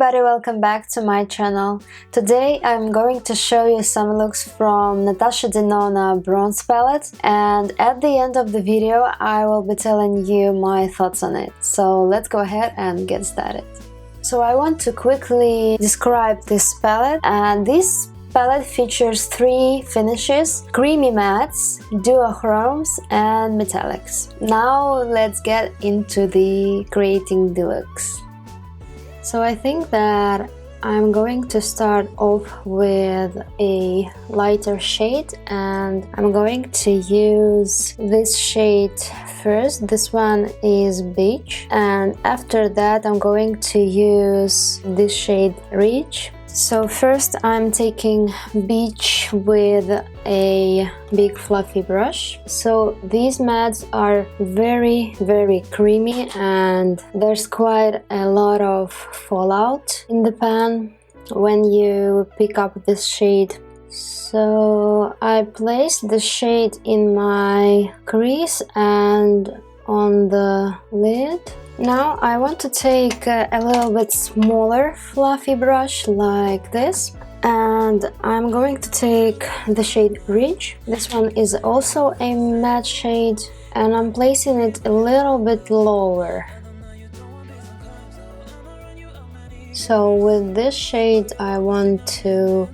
everybody, welcome back to my channel. Today I'm going to show you some looks from Natasha Denona Bronze palette, and at the end of the video I will be telling you my thoughts on it. So let's go ahead and get started. So I want to quickly describe this palette, and this palette features three finishes: creamy mattes, duochromes and metallics. Now let's get into the creating the looks. So I think that I'm going to start off with a lighter shade, and I'm going to use this shade first. This one is beige, and after that I'm going to use this shade Rich. So first I'm taking beige with a big fluffy brush. So these mattes are very creamy, and there's quite a lot of fallout in the pan when you pick up this shade. So I placed the shade in my crease and on the lid. Now I want to take a little bit smaller fluffy brush like this, and I'm going to take the shade Ridge. This one is also a matte shade, and I'm placing it a little bit lower. So with this shade I want to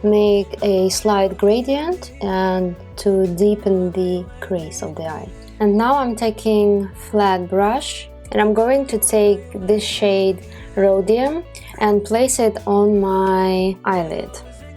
make a slight gradient and to deepen the crease of the eye. And now I'm taking flat brush, and I'm going to take this shade Rhodium and place it on my eyelid.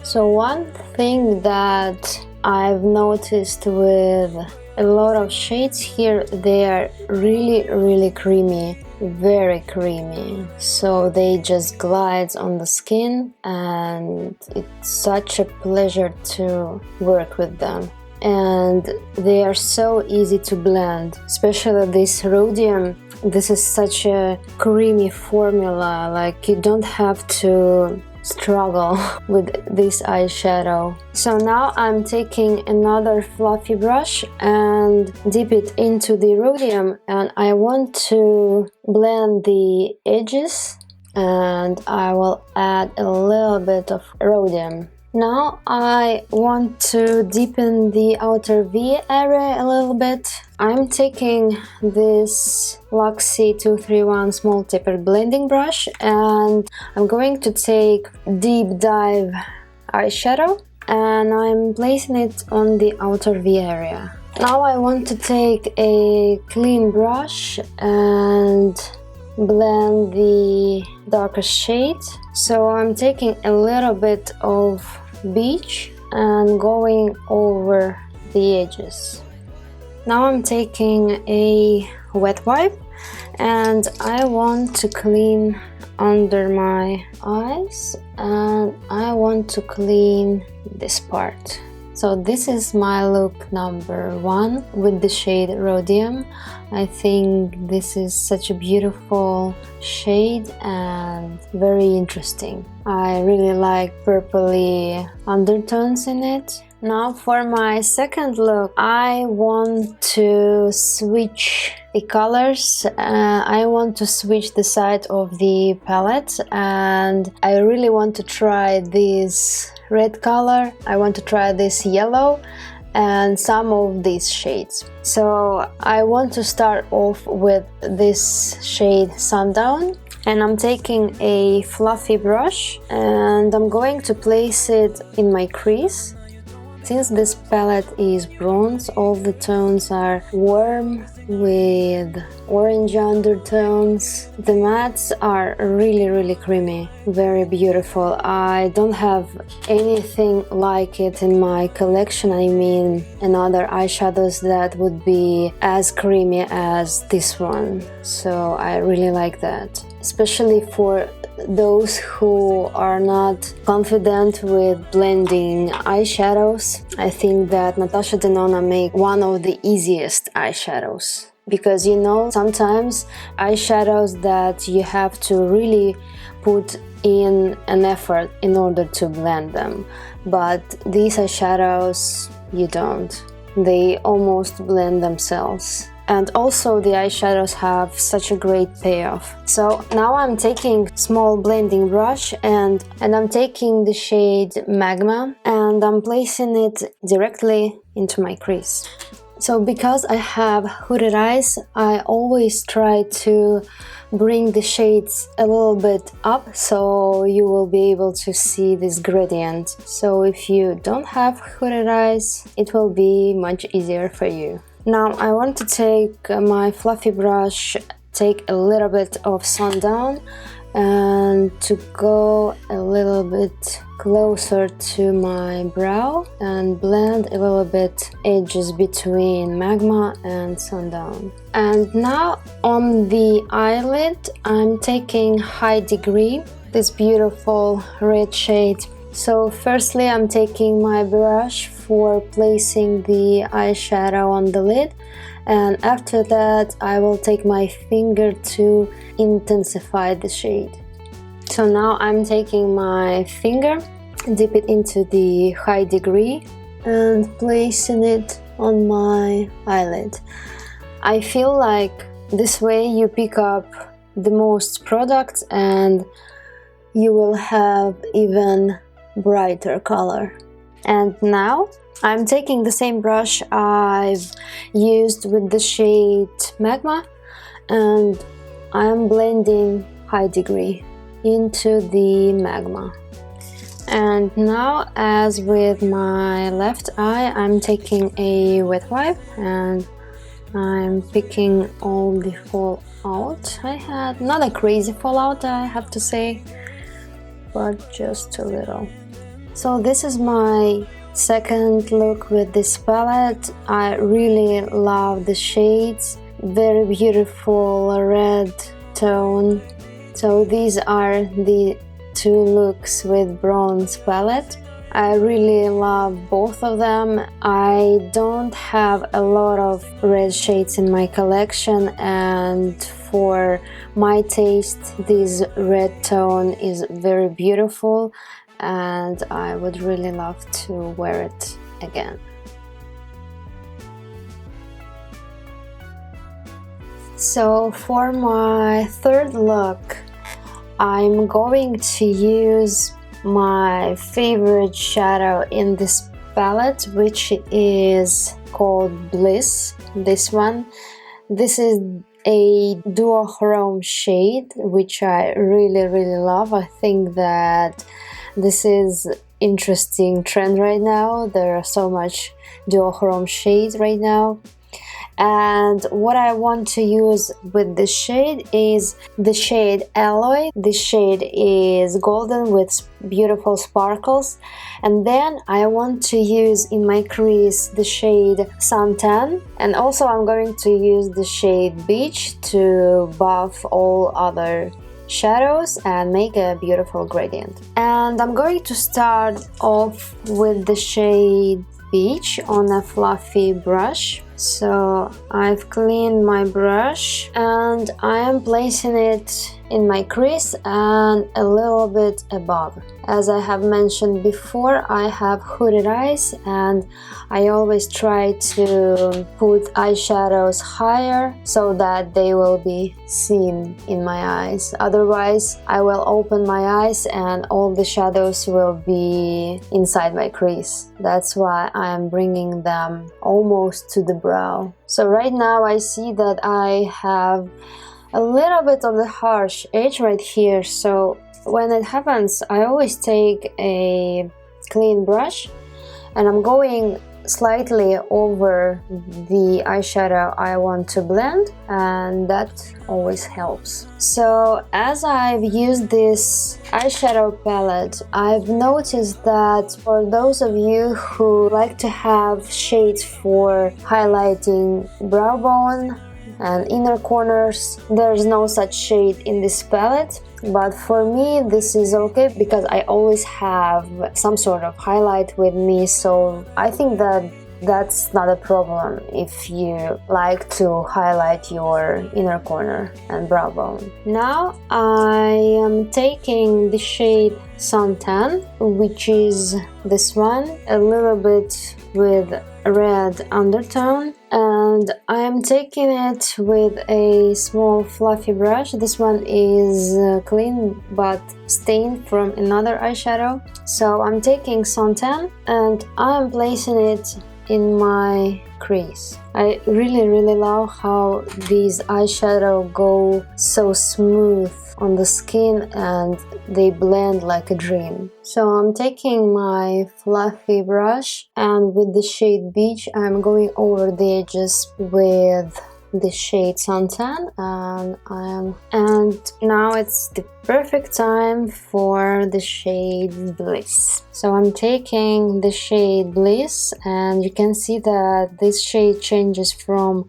So one thing that I've noticed with a lot of shades here, they are really creamy, very creamy. So they just glide on the skin, and it's such a pleasure to work with them. And they are so easy to blend, especially this Rhodium. This is such a creamy formula, like you don't have to struggle with this eyeshadow. So now I'm taking another fluffy brush and dip it into the Rhodium, and I want to blend the edges, and I will add a little bit of Rhodium. Now I want to deepen the outer V area a little bit. I'm taking this Luxie 231 small tapered blending brush, and I'm going to take Deep Dive eyeshadow, and I'm placing it on the outer V area. Now I want to take a clean brush and blend the darkest shade. So I'm taking a little bit of beige and going over the edges. Now I'm taking a wet wipe, and I want to clean under my eyes, and I want to clean this part. So this is my look number one with the shade Rhodium. I think this is such a beautiful shade and very interesting. I really like purpley undertones in it. Now for my second look, I want to switch the colors. I want to switch the side of the palette, and I really want to try this red color. I want to try this yellow and some of these shades. So I want to start off with this shade Sundown, and I'm taking a fluffy brush and I'm going to place it in my crease. Since this palette is bronze, all the tones are warm with orange undertones. The mattes are really creamy, very beautiful. I don't have anything like it in my collection. I mean, another eyeshadows that would be as creamy as this one. So I really like that, especially for those who are not confident with blending eyeshadows. I think that Natasha Denona make one of the easiest eyeshadows, because you know, sometimes eyeshadows that you have to really put in an effort in order to blend them, but these eyeshadows you don't. They almost blend themselves. and also the eyeshadows have such a great payoff. So now I'm taking small blending brush and I'm taking the shade Magma and I'm placing it directly into my crease. So because I have hooded eyes, I always try to bring the shades a little bit up so you will be able to see this gradient. So if you don't have hooded eyes, it will be much easier for you. Now I want to take my fluffy brush, take a little bit of sundown and to go a little bit closer to my brow and blend a little bit edges between Magma and sundown. And now on the eyelid I'm taking High Degree, this beautiful red shade. So firstly I'm taking my brush for placing the eyeshadow on the lid, and after that I will take my finger to intensify the shade. So now I'm taking my finger, dip it into the High Degree and placing it on my eyelid. I feel like this way you pick up the most product and you will have even brighter color. And now I'm taking the same brush I've used with the shade Magma and I'm blending High Degree into the Magma. And now, as with my left eye, I'm taking a wet wipe and I'm picking all the fallout I had. Not a crazy fallout, I have to say, but just a little. So this is my second look with this palette. I really love the shades, very beautiful red tone. So these are the two looks with bronze palette. I really love both of them. I don't have a lot of red shades in my collection, and for my taste this red tone is very beautiful and I would really love to wear it again. So for my third look, I'm going to use my favorite shadow in this palette, which is called Bliss. This one. This is a duochrome shade, which I really love. I think that this is interesting trend right now. There are so much duochrome shades right now. And what I want to use with this shade is the shade Alloy. This shade is golden with beautiful sparkles. And then I want to use in my crease the shade Suntan. And also I'm going to use the shade Beach to buff all other shadows and make a beautiful gradient. And I'm going to start off with the shade Beach on a fluffy brush. So I've cleaned my brush and I am placing it in my crease and a little bit above. As I have mentioned before, I have hooded eyes and I always try to put eyeshadows higher so that they will be seen in my eyes. Otherwise, I will open my eyes and all the shadows will be inside my crease. That's why I am bringing them almost to the brow. So right now I see that I have a little bit of the harsh edge right here, so when it happens I always take a clean brush and I'm going slightly over the eyeshadow I want to blend, and that always helps. So as I've used this eyeshadow palette, I've noticed that for those of you who like to have shades for highlighting brow bone and inner corners, there's no such shade in this palette. But for me this is okay because I always have some sort of highlight with me, so I think that that's not a problem if you like to highlight your inner corner and brow bone. Now I am taking the shade Suntan, which is this one, a little bit with red undertone, and I am taking it with a small fluffy brush. This one is clean but stained from another eyeshadow. So I'm taking suntan and I'm placing it in my crease. I really love how these eyeshadow go so smooth on the skin and they blend like a dream. So I'm taking my fluffy brush and with the shade Beach I'm going over the edges with the shade Suntan, and now it's the perfect time for the shade Bliss. So I'm taking the shade Bliss and you can see that this shade changes from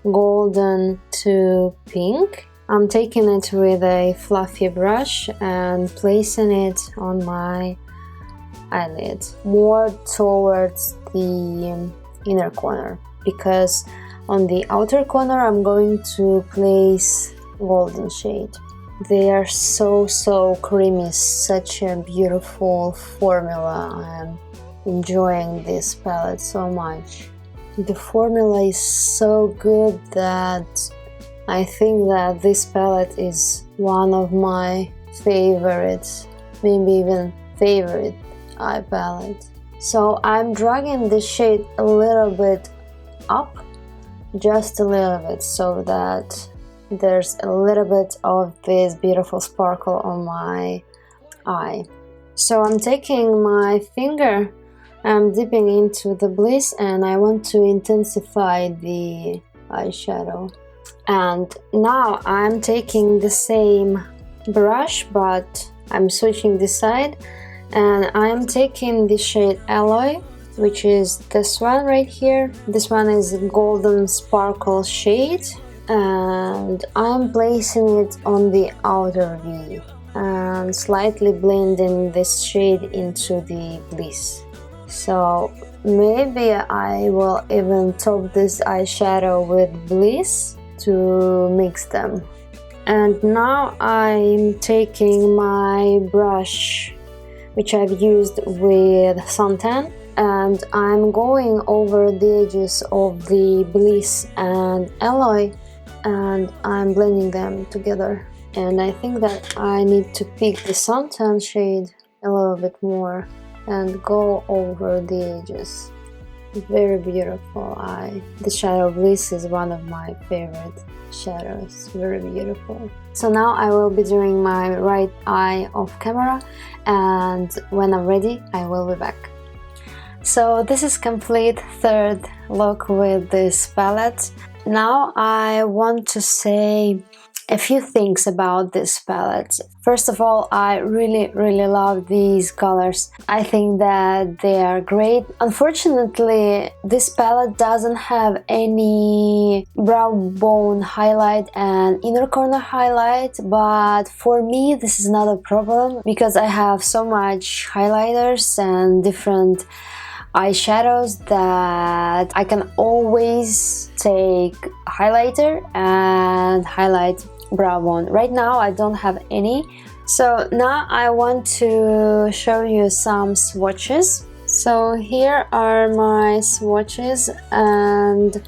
golden to pink. I'm taking it with a fluffy brush and placing it on my eyelid, more towards the inner corner, because on the outer corner I'm going to place golden shade. They are so creamy, such a beautiful formula. I'm enjoying this palette so much. The formula is so good that I think that this palette is one of my favorites, maybe even favorite eye palette. So I'm dragging the shade a little bit up, just a little bit, so that there's a little bit of this beautiful sparkle on my eye. So I'm taking my finger, I'm dipping into the Bliss and I want to intensify the eyeshadow. And now I'm taking the same brush but I'm switching the side and I'm taking the shade Alloy, which is this one right here. This one is a golden sparkle shade and I'm placing it on the outer V and slightly blending this shade into the Bliss. So maybe I will even top this eyeshadow with Bliss to mix them. And now I'm taking my brush, which I've used with suntan, and I'm going over the edges of the Bliss and Alloy and I'm blending them together. And I think that I need to pick the suntan shade a little bit more and go over the edges. Very beautiful eye. The shadow Bliss is one of my favorite shadows. Very beautiful. So now I will be doing my right eye off camera, and when I'm ready I will be back. So this is complete third look with this palette. Now I want to say a few things about this palette. First of all, I really love these colors. I think that they are great. Unfortunately, this palette doesn't have any brow bone highlight and inner corner highlight, but for me this is not a problem because I have so much highlighters and different eyeshadows that I can always take highlighter and highlight brow bone. Right now I don't have any, so now I want to show you some swatches. So here are my swatches, and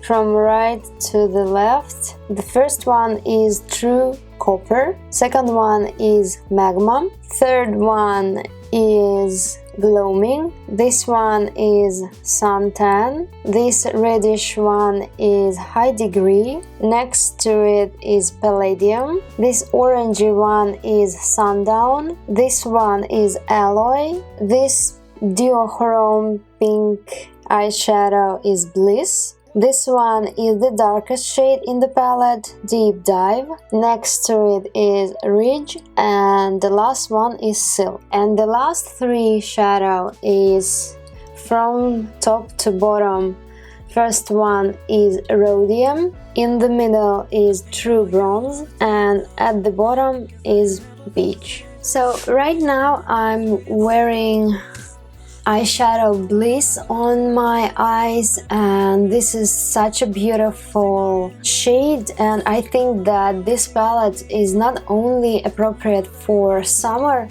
from right to the left, the first one is True Copper, second one is Magma, third one is Gloaming, this one is Suntan, this reddish one is High Degree, next to it is Palladium, this orangey one is Sundown, this one is Alloy, this duochrome pink eyeshadow is Bliss, this one is the darkest shade in the palette, Deep Dive, next to it is Ridge, and the last one is Silk. And the last three shadow is from top to bottom. First one is Rhodium, in the middle is True Bronze, and at the bottom is Beach. So right now I'm wearing eyeshadow Bliss on my eyes, and this is such a beautiful shade, and I think that this palette is not only appropriate for summer,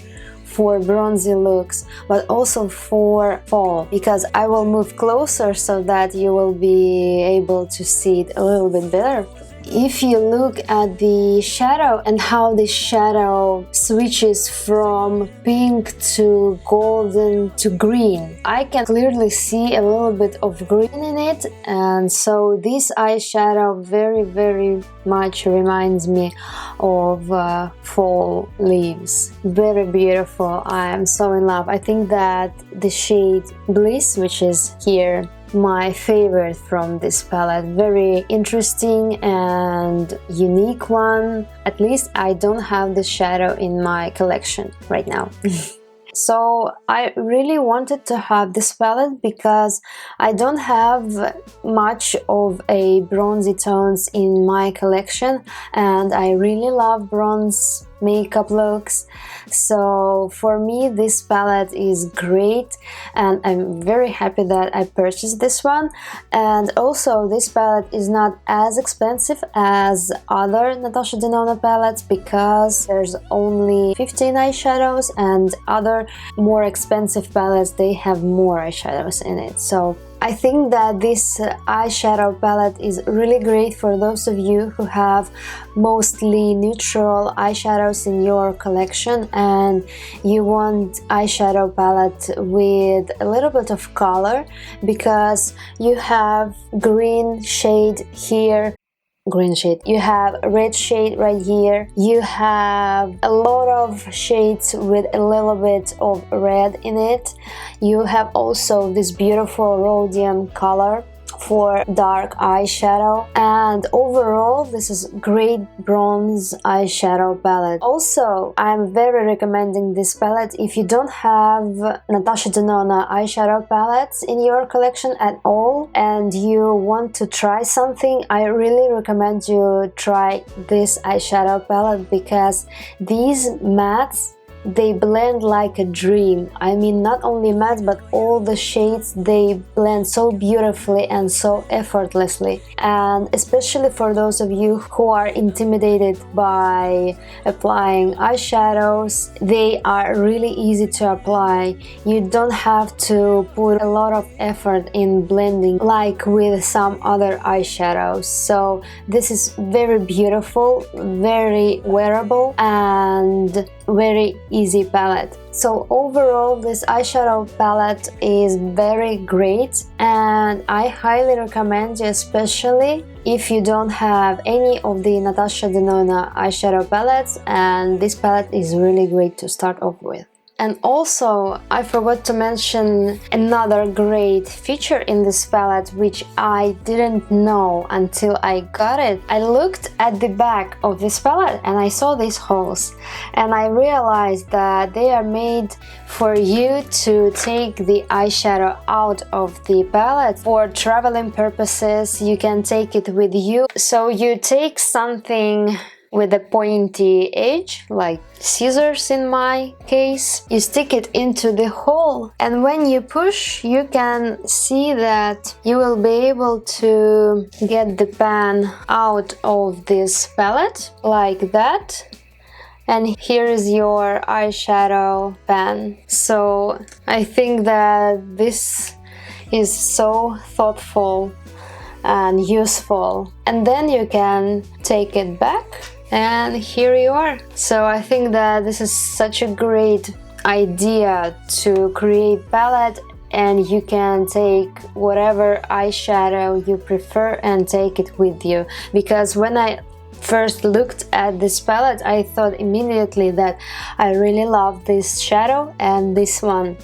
for bronzy looks, but also for fall, because I will move closer so that you will be able to see it a little bit better. If you look at the shadow and how the shadow switches from pink to golden to green, I can clearly see a little bit of green in it, and so this eyeshadow very much reminds me of fall leaves. Very beautiful. I am so in love. I think that the shade Bliss, which is here, my favorite from this palette, very interesting and unique one. At least I don't have the shadow in my collection right now. So I really wanted to have this palette because I don't have much of a bronzy tones in my collection, and I really love bronze makeup looks. So for me this palette is great, and I'm very happy that I purchased this one. And also this palette is not as expensive as other Natasha Denona palettes because there's only 15 eyeshadows, and other more expensive palettes, they have more eyeshadows in it. So I think that this eyeshadow palette is really great for those of you who have mostly neutral eyeshadows in your collection and you want eyeshadow palette with a little bit of color, because you have green shade here, green shade, you have red shade right here, you have a lot of shades with a little bit of red in it, you have also this beautiful rhodium color for dark eyeshadow, and overall this is great bronze eyeshadow palette. Also, I'm very recommending this palette if you don't have Natasha Denona eyeshadow palettes in your collection at all and you want to try something. I really recommend you try this eyeshadow palette because these mattes, they blend like a dream. I mean, not only mattes, but all the shades, they blend so beautifully and so effortlessly. And especially for those of you who are intimidated by applying eyeshadows, they are really easy to apply. You don't have to put a lot of effort in blending like with some other eyeshadows. So this is very beautiful, very wearable, and very easy palette. So overall this eyeshadow palette is very great, and I highly recommend you, especially if you don't have any of the Natasha Denona eyeshadow palettes, and this palette is really great to start off with. And also, I forgot to mention another great feature in this palette which I didn't know until I got it. I looked at the back of this palette and I saw these holes, and I realized that they are made for you to take the eyeshadow out of the palette. For traveling purposes, you can take it with you. So you take something with a pointy edge, like scissors in my case, you stick it into the hole, and when you push, you can see that you will be able to get the pan out of this palette, like that. And here is your eyeshadow pan. So I think that this is so thoughtful and useful. And then you can take it back, and here you are. So I think that this is such a great idea to create palette, and you can take whatever eyeshadow you prefer and take it with you. Because when I first looked at this palette, I thought immediately that I really love this shadow and this one.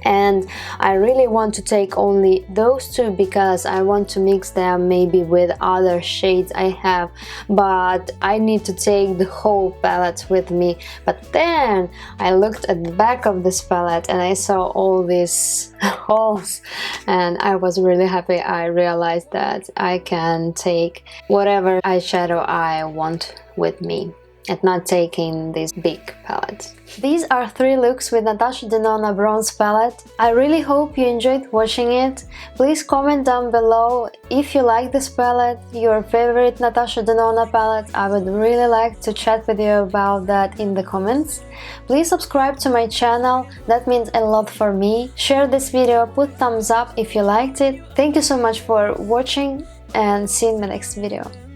And I really want to take only those two because I want to mix them maybe with other shades I have, but I need to take the whole palette with me. But then I looked at the back of this palette and I saw all these holes, and I was really happy. I realized that I can take whatever eyeshadow I want with me. and not taking these big palettes. These are 3 looks with Natasha Denona Bronze palette. I really hope you enjoyed watching it. Please comment down below if you like this palette, your favorite Natasha Denona palette. I would really like to chat with you about that in the comments. Please subscribe to my channel, that means a lot for me. Share this video, put thumbs up if you liked it. Thank you so much for watching and see you in the next video.